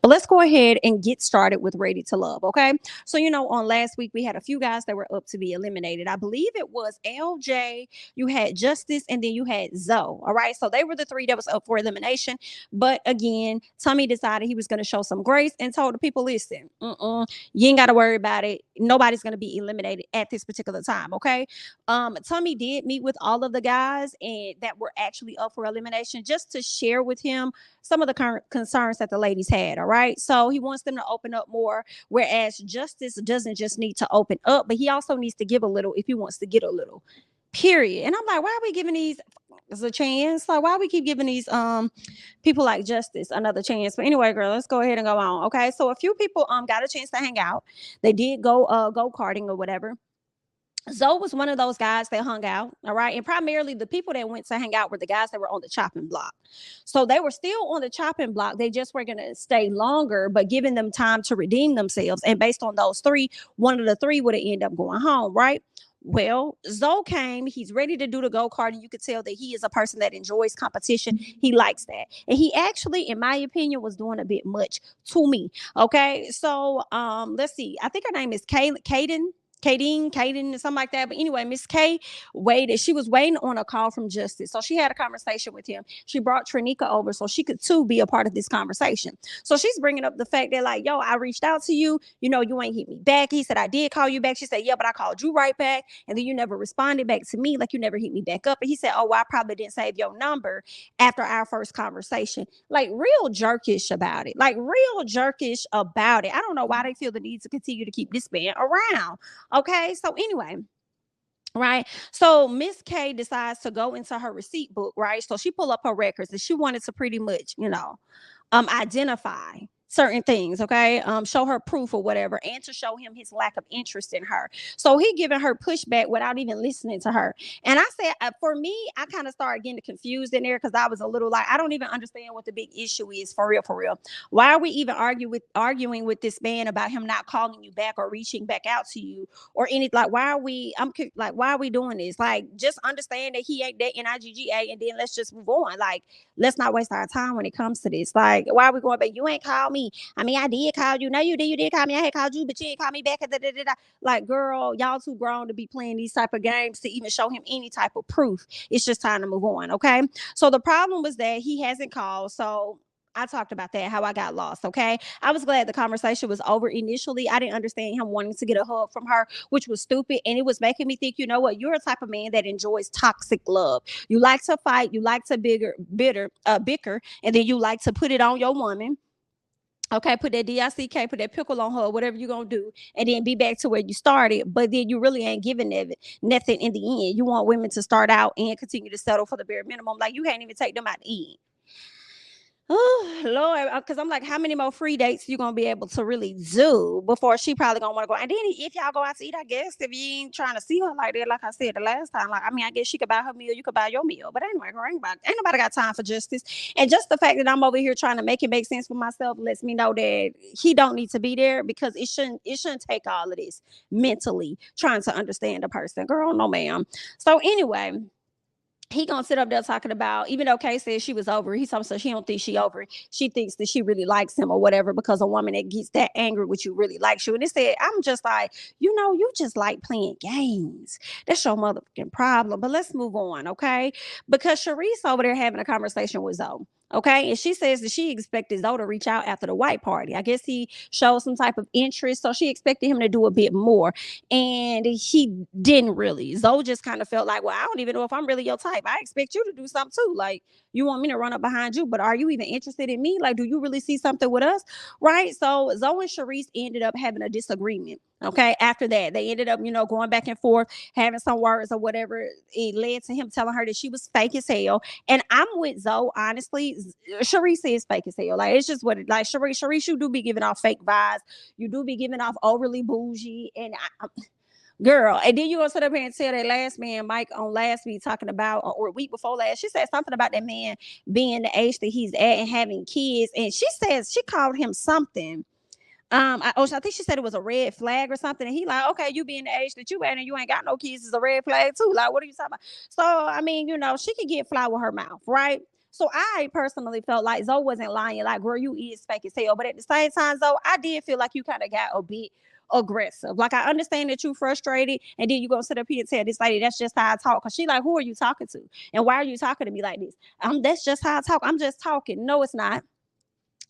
But let's go ahead and get started with Ready to Love, okay? So, on last week, we had a few guys that were up to be eliminated. I believe it was LJ, you had Justice, and then you had Zoe, all right? So, they were the three that was up for elimination. But again, Tommy decided he was going to show some grace and told the people, listen, you ain't got to worry about it. Nobody's going to be eliminated at this particular time, okay? Tommy did meet with all of the guys and that were actually up for elimination just to share with him some of the current concerns that the ladies had. All right. So he wants them to open up more. Whereas Justice doesn't just need to open up, but he also needs to give a little if he wants to get a little. Period. And I'm like, why are we giving these as a chance? Like, why we keep giving these people like Justice another chance? But anyway, girl, let's go ahead and go on. Okay. So a few people got a chance to hang out. They did go karting or whatever. Zoe was one of those guys that hung out, all right? And primarily the people that went to hang out were the guys that were on the chopping block. So they were still on the chopping block. They just were going to stay longer, but giving them time to redeem themselves. And based on those three, one of the three would have ended up going home, right? Well, Zoe came. He's ready to do the go-kart, and you could tell that he is a person that enjoys competition. He likes that. And he actually, in my opinion, was doing a bit much to me. Okay. So let's see. I think her name is Kaden, something like that. But anyway, Miss K waited. She was waiting on a call from Justice. So she had a conversation with him. She brought Trinika over so she could too be a part of this conversation. So she's bringing up the fact that, like, yo, I reached out to you. You ain't hit me back. He said, I did call you back. She said, yeah, but I called you right back. And then you never responded back to me. Like, you never hit me back up. And he said, oh, well, I probably didn't save your number after our first conversation. Like, real jerkish about it. Like, real jerkish about it. I don't know why they feel the need to continue to keep this man around. Okay, so anyway, right? So Miss K decides to go into her receipt book, right? So she pull up her records and she wanted to pretty much, identify certain things, okay? Show her proof or whatever, and to show him his lack of interest in her. So he giving her pushback without even listening to her. And I said, for me, I kind of started getting confused in there because I was a little like, I don't even understand what the big issue is for real, for real. Why are we even arguing with this man about him not calling you back or reaching back out to you or anything? Like, why are we? Like, why are we doing this? Like, just understand that he ain't that NIGGA, and then let's just move on. Like, let's not waste our time when it comes to this. Like, why are we going back? You ain't called me. I mean, I did call you. No, you did. You did call me. I had called you, but you ain't called me back. Like, girl, y'all too grown to be playing these type of games to even show him any type of proof. It's just time to move on. Okay. So the problem was that he hasn't called. So I talked about that, how I got lost. Okay. I was glad the conversation was over initially. I didn't understand him wanting to get a hug from her, which was stupid. And it was making me think, you know what? You're a type of man that enjoys toxic love. You like to fight. You like to bicker, and then you like to put it on your woman. Okay, put that DICK, put that pickle on her, whatever you're gonna do, and then be back to where you started. But then you really ain't giving nothing in the end. You want women to start out and continue to settle for the bare minimum. Like, you can't even take them out to eat. Oh Lord, because I'm like, how many more free dates you gonna be able to really do before she probably gonna want to go? And then if y'all go out to eat, I guess if you ain't trying to see her like that, like I said the last time, like, I mean, I guess she could buy her meal, you could buy your meal. But anyway, girl, ain't nobody got time for Justice. And just the fact that I'm over here trying to make it make sense for myself lets me know that he don't need to be there, because it shouldn't take all of this mentally trying to understand a person. Girl, no ma'am. So anyway, he gonna sit up there talking about, even though Kay says she was over, he told me so she don't think she over. She thinks that she really likes him or whatever, because a woman that gets that angry with you really likes you. And it said, I'm just like, you just like playing games. That's your motherfucking problem. But let's move on, okay? Because Sharice over there having a conversation with Zoe. Okay. And she says that she expected Zoe to reach out after the white party. I guess he showed some type of interest. So she expected him to do a bit more. And he didn't really. Zoe just kind of felt like, well, I don't even know if I'm really your type. I expect you to do something too. Like, you want me to run up behind you, but are you even interested in me? Like, do you really see something with us? Right. So Zoe and Sharice ended up having a disagreement. Okay. After that, they ended up, going back and forth, having some words or whatever. It led to him telling her that she was fake as hell. And I'm with Zoe, honestly. Sharice is fake as hell. Like, it's just what it like. Sharice, you do be giving off fake vibes. You do be giving off overly bougie. And girl, and then you gonna sit up here and tell that last man, Mike, on last week talking about, or a week before last, she said something about that man being the age that he's at and having kids. And she says she called him something. I think she said it was a red flag or something. And he like, okay, you being the age that you at and you ain't got no kids is a red flag too. Like, what are you talking about? So, I mean, she could get fly with her mouth, right? So I personally felt like Zoe wasn't lying. Like, girl, you is fake as hell. But at the same time, Zoe, I did feel like you kind of got a bit aggressive. Like, I understand that you frustrated, and then you gonna sit up here and tell this lady that's just how I talk. Cause she like, who are you talking to? And why are you talking to me like this? That's just how I talk. I'm just talking. No, it's not.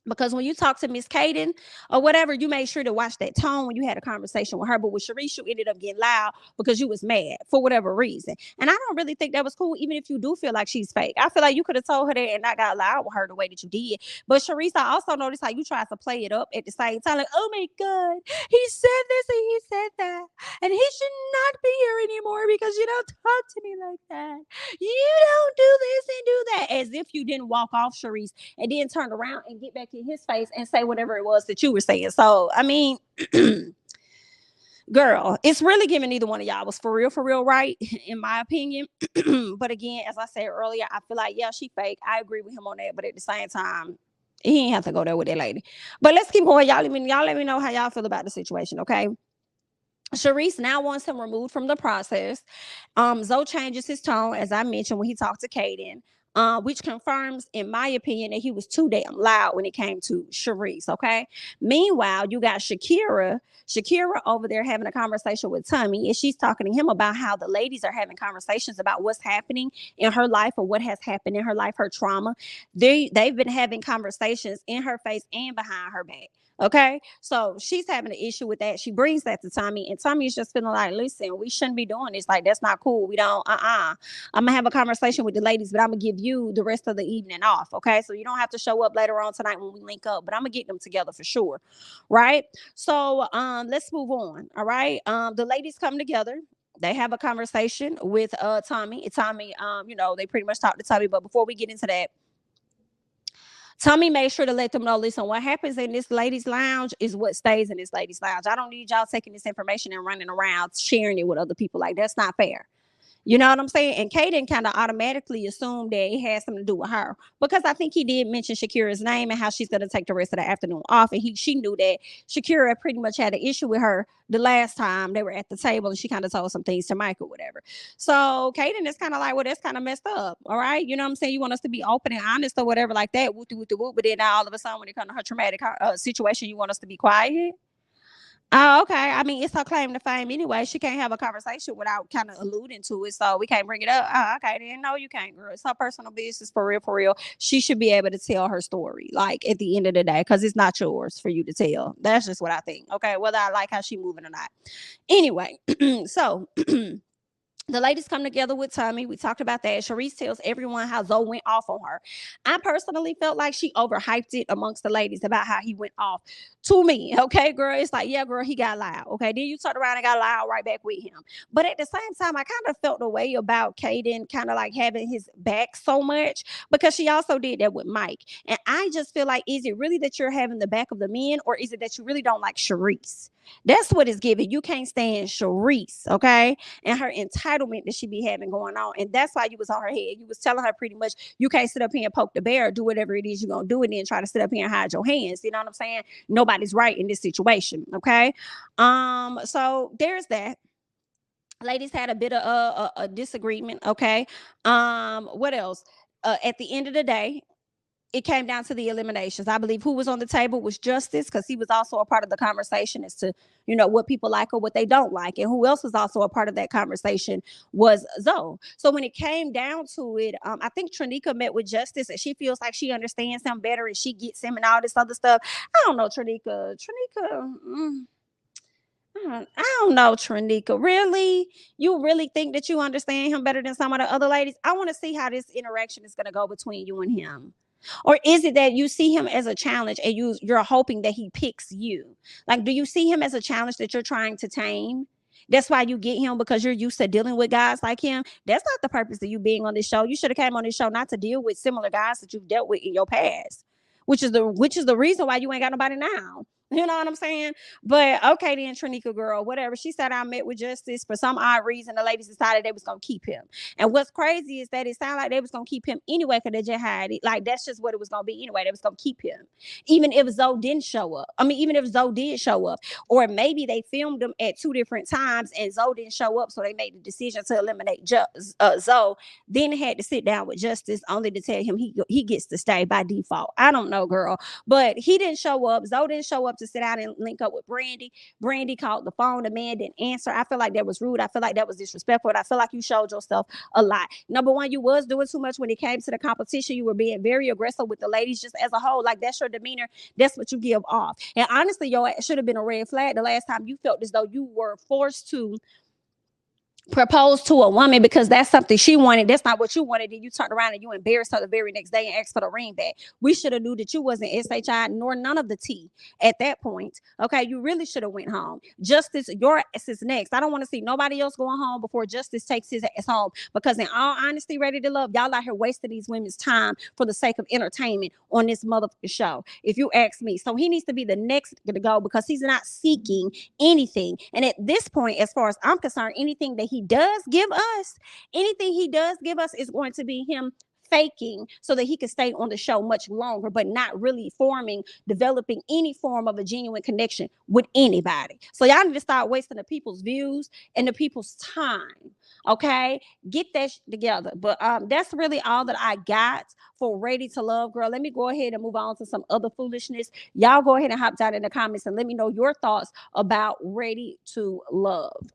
Because when you talk to Miss Kaden or whatever, you made sure to watch that tone when you had a conversation with her. But with Sharice, you ended up getting loud because you was mad for whatever reason. And I don't really think that was cool, even if you do feel like she's fake. I feel like you could have told her that and not got loud with her the way that you did. But Sharice, I also noticed how you tried to play it up at the same time. Like, oh my God, he said this and he said that. And he should not be here anymore because you don't talk to me like that. You don't do this and do that. As if you didn't walk off, Sharice, and then turn around and get back in his face and say whatever it was that you were saying. So, I mean, girl, it's really giving neither one of y'all was for real, right? In my opinion. But again, as I said earlier, I feel like, yeah, she fake. I agree with him on that. But at the same time, he ain't have to go there with that lady. But let's keep going. Y'all let me know how y'all feel about the situation, okay? Sharice now wants him removed from the process. Zoe changes his tone, as I mentioned, when he talked to Kaden, which confirms, in my opinion, that he was too damn loud when it came to Sharice. Okay. Meanwhile, you got Shakira. Shakira over there having a conversation with Tommy, and she's talking to him about how the ladies are having conversations about what's happening in her life or what has happened in her life, her trauma. They've been having conversations in her face and behind her back. Okay. So she's having an issue with that. She brings that to Tommy, and Tommy is just feeling like, listen, we shouldn't be doing this. Like, that's not cool. We don't, I'm gonna have a conversation with the ladies, but I'm gonna give you the rest of the evening off. Okay. So you don't have to show up later on tonight when we link up, but I'm gonna get them together for sure. Right. So let's move on. All right. The ladies come together. They have a conversation with Tommy. Tommy, they pretty much talk to Tommy, but before we get into that, Tommy made sure to let them know, listen, what happens in this ladies' lounge is what stays in this ladies' lounge. I don't need y'all taking this information and running around sharing it with other people. Like, that's not fair. You know what I'm saying? And Kaden kind of automatically assumed that it had something to do with her, because I think he did mention Shakira's name and how she's going to take the rest of the afternoon off. And she knew that Shakira pretty much had an issue with her the last time they were at the table, and she kind of told some things to Mike or whatever. So Kaden is kind of like, well, that's kind of messed up. All right. You know what I'm saying? You want us to be open and honest or whatever like that. Whoop, whoop, whoop. But then now all of a sudden when it comes to her traumatic situation, you want us to be quiet. Oh, okay. I mean, it's her claim to fame anyway. She can't have a conversation without kind of alluding to it, so we can't bring it up. Oh, okay, then no, you can't, girl. It's her personal business, for real, for real. She should be able to tell her story, like at the end of the day, because it's not yours for you to tell. That's just what I think. Okay, whether I like how she moving or not. Anyway, so the ladies come together with Tommy. We talked about that. Sharice tells everyone how Zoe went off on her. I personally felt like she overhyped it amongst the ladies about how he went off to me. Okay, girl. It's like, yeah, girl, he got loud. Okay. Then you turned around and got loud right back with him. But at the same time, I kind of felt the way about Kaden kind of like having his back so much, because she also did that with Mike. And I just feel like, is it really that you're having the back of the men, or is it that you really don't like Sharice? That's what it's giving. You can't stand Sharice, okay? And her entitlement that she be having going on. And that's why you was on her head. You was telling her pretty much, you can't sit up here and poke the bear or do whatever it is you're going to do, and then try to sit up here and hide your hands. You know what I'm saying? Nobody's right in this situation, okay? So there's that. Ladies had a bit of a disagreement, okay? What else? At the end of the day, it came down to the eliminations. I believe who was on the table was Justice, because he was also a part of the conversation as to, what people like or what they don't like. And who else was also a part of that conversation was Zoe. So when it came down to it, I think Trinica met with Justice, and she feels like she understands him better and she gets him and all this other stuff. I don't know, Trinica. I don't know, Trinica. Really? You really think that you understand him better than some of the other ladies? I want to see how this interaction is going to go between you and him. Or is it that you see him as a challenge and you're hoping that he picks you? Like, do you see him as a challenge that you're trying to tame? That's why you get him, because you're used to dealing with guys like him. That's not the purpose of you being on this show. You should have came on this show not to deal with similar guys that you've dealt with in your past, which is the reason why you ain't got nobody now. You know what I'm saying? But okay, then Trinica girl, whatever. She said I met with Justice for some odd reason. The ladies decided they was gonna keep him. And what's crazy is that it sounded like they was gonna keep him anyway because they just had it. Like that's just what it was gonna be anyway. They was gonna keep him, even if Zoe didn't show up. I mean, even if Zoe did show up, or maybe they filmed him at two different times and Zoe didn't show up, so they made the decision to eliminate Zoe. Then they had to sit down with Justice only to tell him he gets to stay by default. I don't know, girl. But he didn't show up. Zoe didn't show up to sit down and link up with Brandy. Brandy called the phone. The man didn't answer. I feel like that was rude. I feel like that was disrespectful. I feel like you showed yourself a lot. Number one, you was doing too much when it came to the competition. You were being very aggressive with the ladies just as a whole. Like that's your demeanor. That's what you give off. And honestly, yo, it should have been a red flag the last time you felt as though you were forced to propose to a woman because that's something she wanted. That's not what you wanted. And you turned around and you embarrassed her the very next day and asked for the ring back. We should have knew that you wasn't SHI nor none of the T at that point. Okay, you really should have went home. Justice, your ass is next. I don't want to see nobody else going home before Justice takes his ass home. Because in all honesty, Ready to Love, y'all out here wasting these women's time for the sake of entertainment on this motherfucking show. If you ask me, so he needs to be the next to go because he's not seeking anything. And at this point, as far as I'm concerned, anything that he does give us, anything he does give us is going to be him faking so that he can stay on the show much longer, but not really developing any form of a genuine connection with anybody. So y'all need to start wasting the people's views and the people's time. Okay, get that together. But that's really all that I got for Ready to Love, girl. Let me go ahead and move on to some other foolishness. Y'all go ahead and hop down in the comments and let me know your thoughts about Ready to Love.